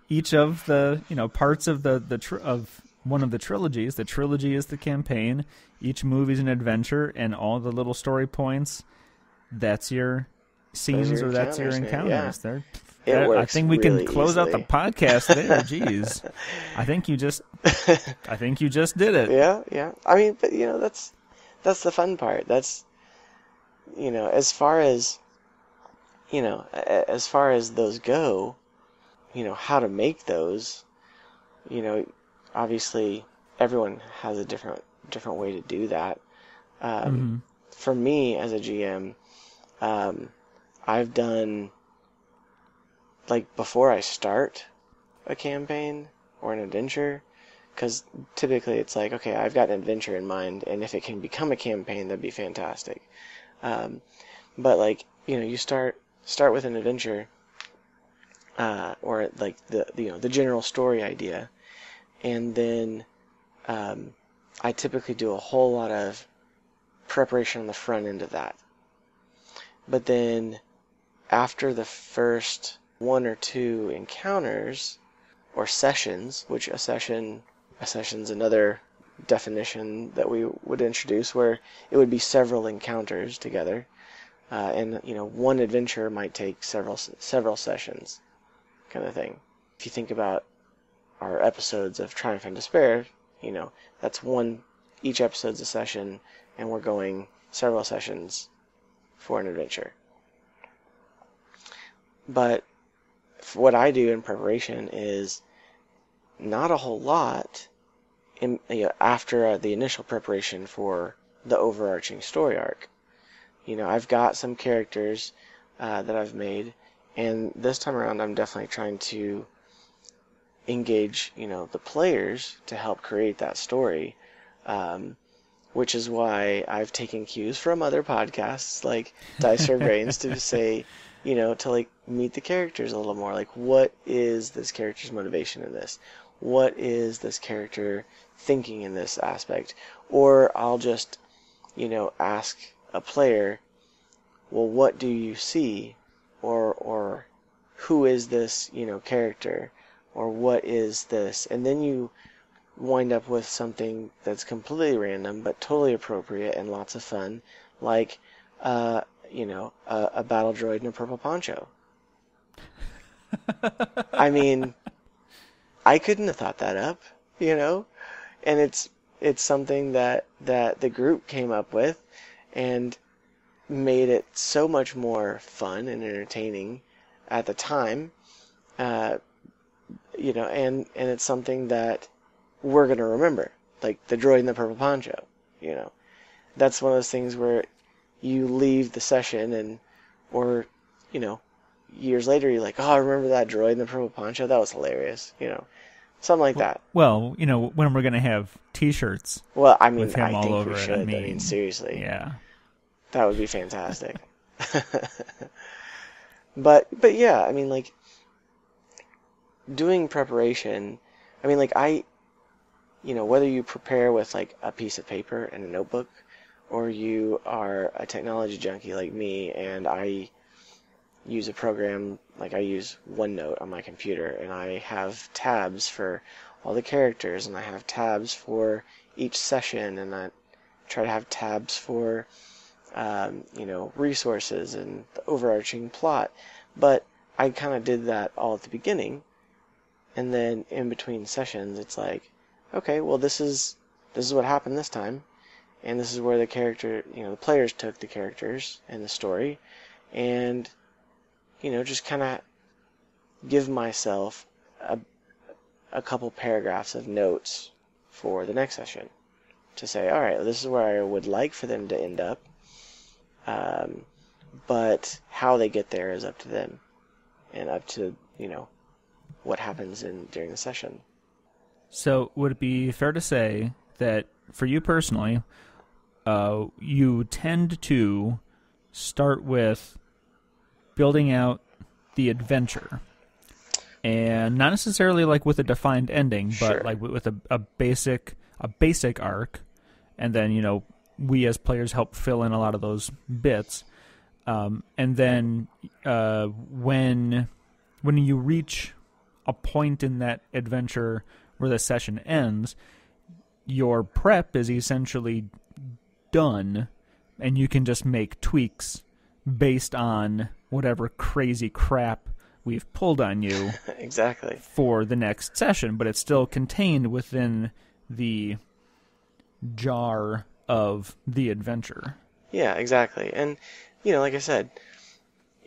each of the parts of of one of the trilogies. The trilogy is the campaign. Each movie's an adventure, and all the little story points. That's your scenes, or that's your encounters. Yeah. I think we really can close easily. out the podcast there. Jeez, I think you just did it. Yeah. I mean, but that's the fun part. That's as far as those go, how to make those. Obviously, everyone has a different way to do that. For me, as a GM, I've done, like, before I start a campaign or an adventure, because typically it's like, okay, I've got an adventure in mind, and if it can become a campaign, that'd be fantastic. But like, you start with an adventure, or like the general story idea, and then I typically do a whole lot of preparation on the front end of that. But then after the first 1 or 2 encounters or sessions, which a session's another definition that we would introduce, where it would be several encounters together, and one adventure might take several sessions, kind of thing. If you think about our episodes of Triumph and Despair, that's each episode's a session, and we're going several sessions for an adventure. But what I do in preparation is not a whole lot after the initial preparation for the overarching story arc. I've got some characters that I've made, and this time around I'm definitely trying to engage, the players to help create that story, which is why I've taken cues from other podcasts like Dice or Brains to say, to like meet the characters a little more. Like, what is this character's motivation in this? What is this character thinking in this aspect? Or I'll just, ask a player, well, what do you see? Or who is this, character? Or what is this? And then you wind up with something that's completely random but totally appropriate and lots of fun, like a battle droid in a purple poncho. I mean, I couldn't have thought that up, and it's something that the group came up with and made it so much more fun and entertaining at the time, and it's something that we're going to remember, like the droid in the purple poncho. That's one of those things where you leave the session or years later you're like, oh, I remember that droid in the purple poncho, that was hilarious, something like that. Well, when we're going to have T-shirts. Well, I mean, with him I all think over we it. should. I mean, seriously. Yeah. That would be fantastic. But yeah, I mean, like, doing preparation, I mean, like, whether you prepare with, like, a piece of paper and a notebook, or you are a technology junkie like me, and I use a program, like I use OneNote on my computer, and I have tabs for all the characters, and I have tabs for each session, and I try to have tabs for, resources and the overarching plot. But I kind of did that all at the beginning, and then in between sessions, it's like, okay, well, this is what happened this time, and this is where the players took the characters and the story, and, just kind of give myself a couple paragraphs of notes for the next session to say, all right, this is where I would like for them to end up, but how they get there is up to them, and up to, what happens during the session. So would it be fair to say that for you personally, you tend to start with building out the adventure, and not necessarily like with a defined ending, but Sure. like with a basic arc, and then we as players help fill in a lot of those bits, and then when you reach a point in that adventure where the session ends, your prep is essentially done, and you can just make tweaks based on whatever crazy crap we've pulled on you Exactly. for the next session, but it's still contained within the jar of the adventure. Yeah, exactly. And, like I said,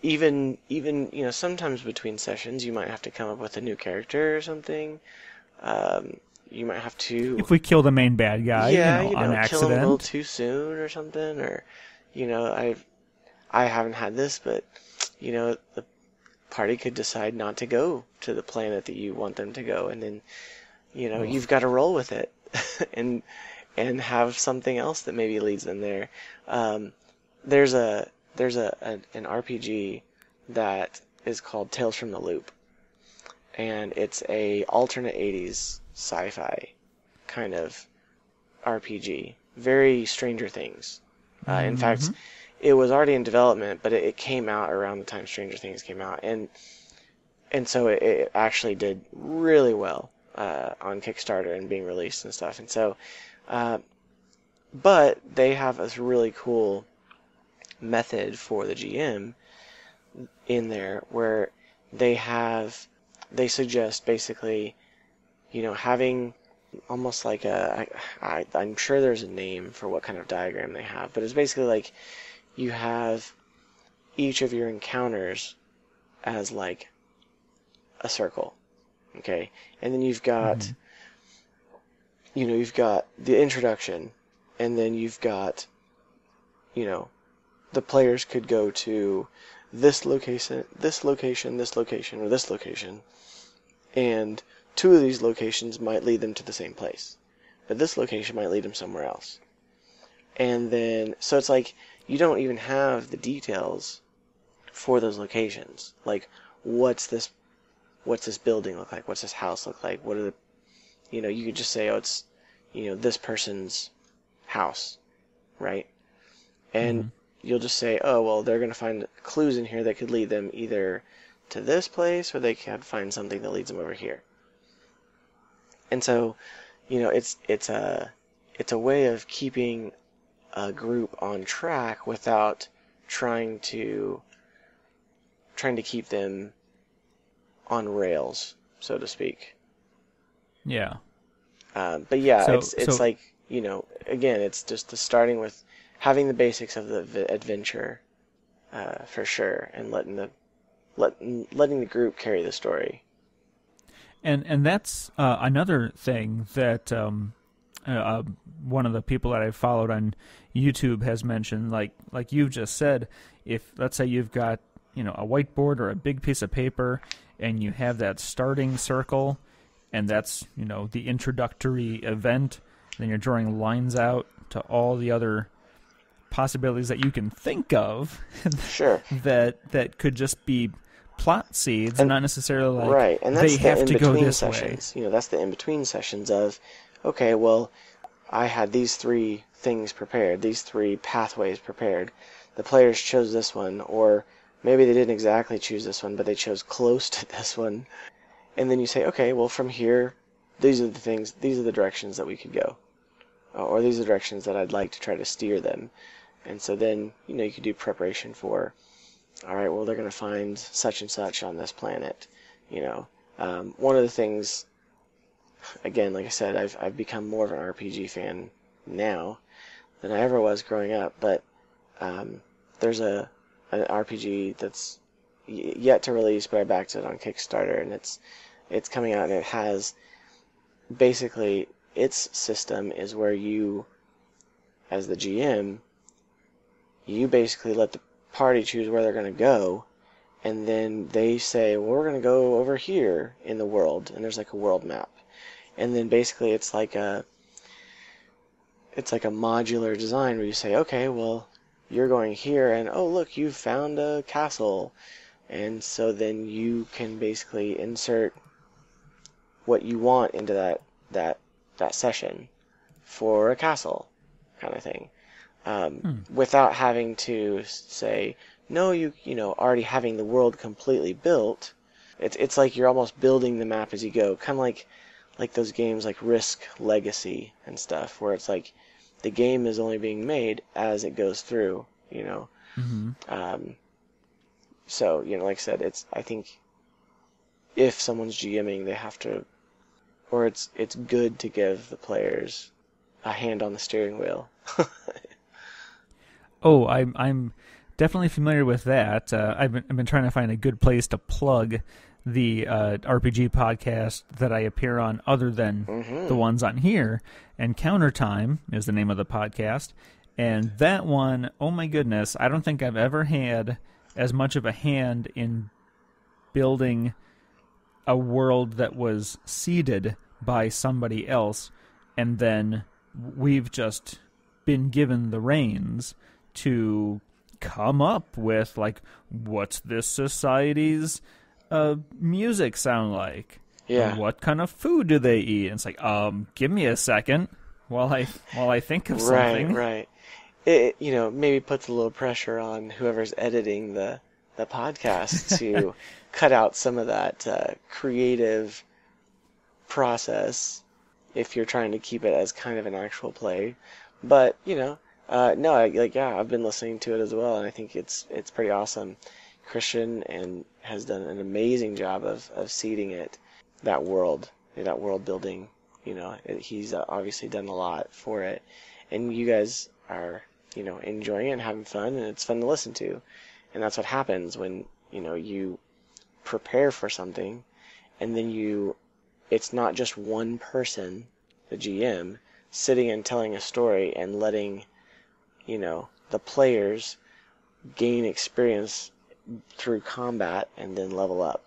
even sometimes between sessions you might have to come up with a new character or something. You might have to... If we kill the main bad guy, on accident. Kill him a little too soon or something, or, I haven't had this, but, the party could decide not to go to the planet that you want them to go, and then, you've got to roll with it, and have something else that maybe leads them there. There's an RPG that is called Tales from the Loop, and it's a alternate 80s sci-fi kind of RPG, very Stranger Things. In fact, it was already in development, but it came out around the time Stranger Things came out, and so it actually did really well on Kickstarter and being released and stuff. And so, but they have this really cool method for the GM in there where they suggest basically, having almost like I'm sure there's a name for what kind of diagram they have, but it's basically like you have each of your encounters as like a circle, okay? And then you've got, you've got the introduction, and then you've got, the players could go to this location, this location, this location, or this location, and two of these locations might lead them to the same place, but this location might lead them somewhere else. And then, so it's like, you don't even have the details for those locations. Like, what's this building look like? What's this house look like? What are the, you could just say, oh, it's, this person's house, right? And you'll just say, oh, well, they're going to find clues in here that could lead them either to this place, or they could find something that leads them over here. And so, it's a way of keeping a group on track without trying to keep them on rails, so to speak. Yeah. But yeah, so, it's like, again, it's just starting with having the basics of the adventure, for sure, and letting the group carry the story. And that's another thing that one of the people that I've followed on YouTube has mentioned, like you've just said. If, let's say, you've got a whiteboard or a big piece of paper, and you have that starting circle, and that's the introductory event, then you're drawing lines out to all the other possibilities that you can think of. Sure. that could just be plot seeds, not necessarily like right, and that's they have to go in-between this sessions. way. You know, that's the in-between sessions of, okay, well, I had these 3 things prepared, these 3 pathways prepared. The players chose this one, or maybe they didn't exactly choose this one, but they chose close to this one. And then you say, okay, well, from here, these are the directions that we could go. Or these are the directions that I'd like to try to steer them. And so then, you know, you could do preparation for, all right, well, they're going to find such and such on this planet. You know, one of the things, again, like I said, I've become more of an RPG fan now than I ever was growing up. But there's an RPG that's yet to release, but I backed it on Kickstarter, and it's coming out, and it has basically its system is where you, as the GM, you basically let the party choose where they're going to go, and then they say, well, we're going to go over here in the world, and there's like a world map, and then basically it's like a modular design where you say, okay, well, you're going here, and oh look, you've found a castle, and so then you can basically insert what you want into that session for a castle kind of thing, without having to say, no, you know, already having the world completely built. It's like you're almost building the map as you go, kind of like those games like Risk Legacy and stuff, where it's like the game is only being made as it goes through, you know. Mm-hmm. So, you know, like I said, I think if someone's GMing, they have to, or it's good to give the players a hand on the steering wheel. Oh, I'm definitely familiar with that. I've been trying to find a good place to plug the RPG podcast that I appear on, other than the ones on here. And Countertime is the name of the podcast, and that one, oh my goodness, I don't think I've ever had as much of a hand in building a world that was seeded by somebody else, and then we've just been given the reins to come up with, like, what's this society's music sound like? Yeah. And what kind of food do they eat? And it's like, give me a second while I think of something. Right. It, you know, maybe puts a little pressure on whoever's editing the podcast to cut out some of that creative process if you're trying to keep it as kind of an actual play. But, you know, no, I've been listening to it as well, and I think it's pretty awesome. Christian has done an amazing job of seeding that world building. You know, he's obviously done a lot for it, and you guys are, you know, enjoying it and having fun, and it's fun to listen to. And that's what happens when, you know, you prepare for something, and then it's not just one person, the GM, sitting and telling a story and letting, you know, the players gain experience through combat and then level up.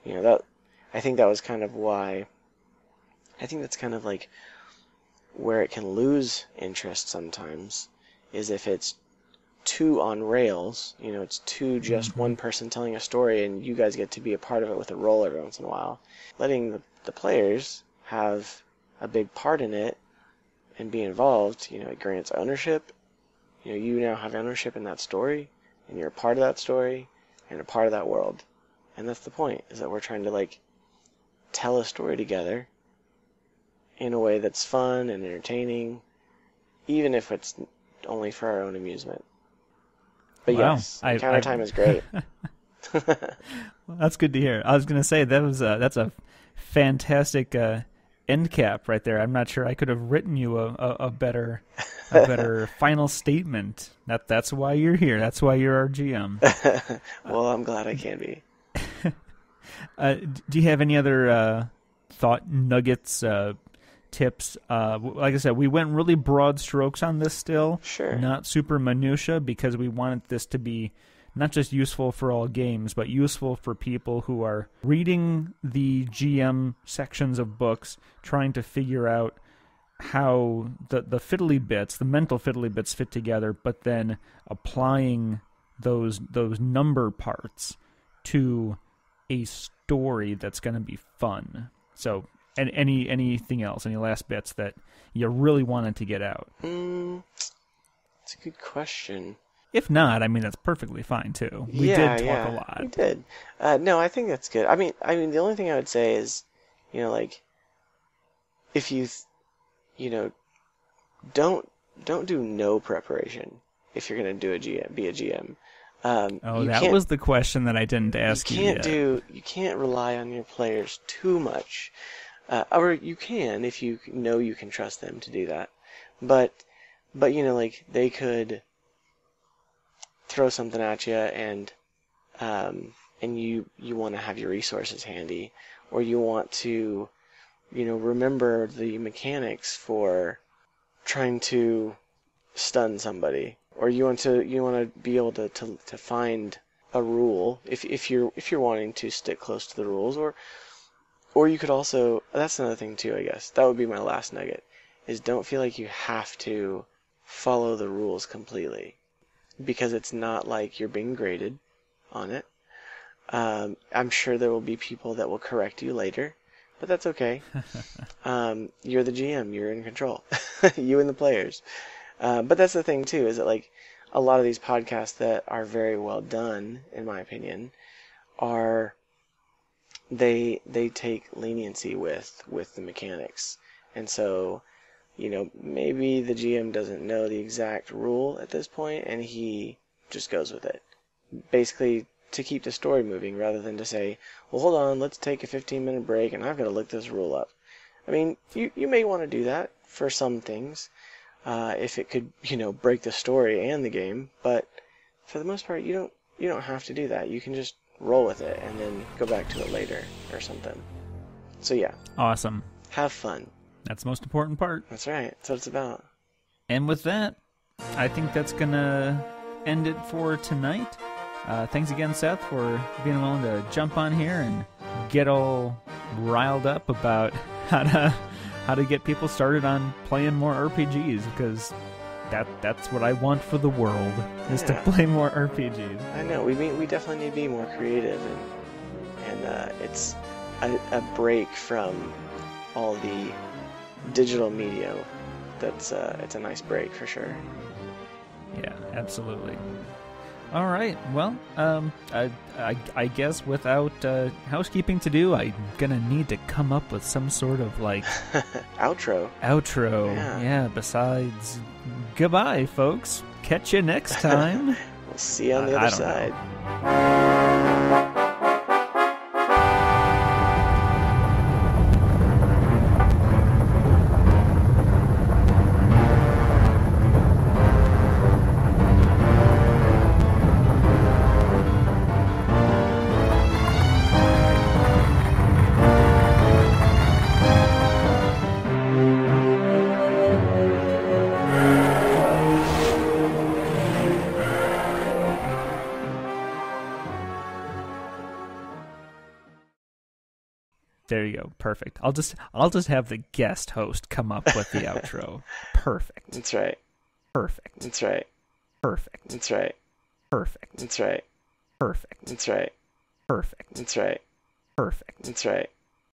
You know, I think that was kind of why, I think that's kind of like where it can lose interest sometimes, is if it's too on rails, you know, it's too just one person telling a story and you guys get to be a part of it with a role every once in a while. Letting the players have a big part in it and be involved, you know, it grants ownership. You know, you now have ownership in that story, and you're a part of that story and a part of that world. And that's the point, is that we're trying to, like, tell a story together in a way that's fun and entertaining, even if it's only for our own amusement. But wow. yes, Countertime is great. Well, that's good to hear. I was going to say that's a fantastic end cap right there. I'm not sure I could have written you a better final statement. That's why you're here. That's why you're our GM. Well, I'm glad I can be. Do you have any other thought nuggets, tips? Like I said, we went really broad strokes on this still. Sure. Not super minutia, because we wanted this to be not just useful for all games, but useful for people who are reading the GM sections of books, trying to figure out how the fiddly bits, the mental fiddly bits fit together, but then applying those number parts to a story that's going to be fun. So, and anything else, any last bits that you really wanted to get out? That's a good question. If not, I mean, that's perfectly fine too. We did talk a lot. We did. No, I think that's good. I mean, the only thing I would say is, like, if you, don't do no preparation if you're gonna be a GM. That was the question that I didn't ask you yet. You can't rely on your players too much, or you can if you know you can trust them to do that. But like they could throw something at you, and you want to have your resources handy, or you want to, remember the mechanics for trying to stun somebody, or you want to be able to find a rule if you're wanting to stick close to the rules, or you could also, that's another thing too, I guess that would be my last nugget, is don't feel like you have to follow the rules completely, because it's not like you're being graded on it. I'm sure there will be people that will correct you later, but that's okay. You're the GM, you're in control. You and the players. But that's the thing too, is that like a lot of these podcasts that are very well done, in my opinion, they take leniency with the mechanics. And so, maybe the GM doesn't know the exact rule at this point, and he just goes with it. Basically, to keep the story moving, rather than to say, well, hold on, let's take a 15-minute break, and I've got to look this rule up. I mean, you may want to do that for some things, if it could, break the story and the game, but for the most part, you don't have to do that. You can just roll with it, and then go back to it later, or something. So yeah. Awesome. Have fun. That's the most important part. That's right. That's what it's about. And with that, I think that's going to end it for tonight. Thanks again, Seth, for being willing to jump on here and get all riled up about how to get people started on playing more RPGs, because that's what I want for the world, is to play more RPGs. I know. We definitely need to be more creative, and it's a break from all the digital media. It's a nice break for sure. Yeah, absolutely. All right. Well, I guess without housekeeping to do, I'm gonna need to come up with some sort of like outro. Yeah. Besides, goodbye, folks. Catch you next time. We'll see you on the other side. There you go. Perfect. I'll just have the guest host come up with the outro. Perfect. That's right. Perfect. That's right. Perfect. That's right. Perfect. That's right. Perfect. That's right. Perfect. That's right. Perfect. That's right.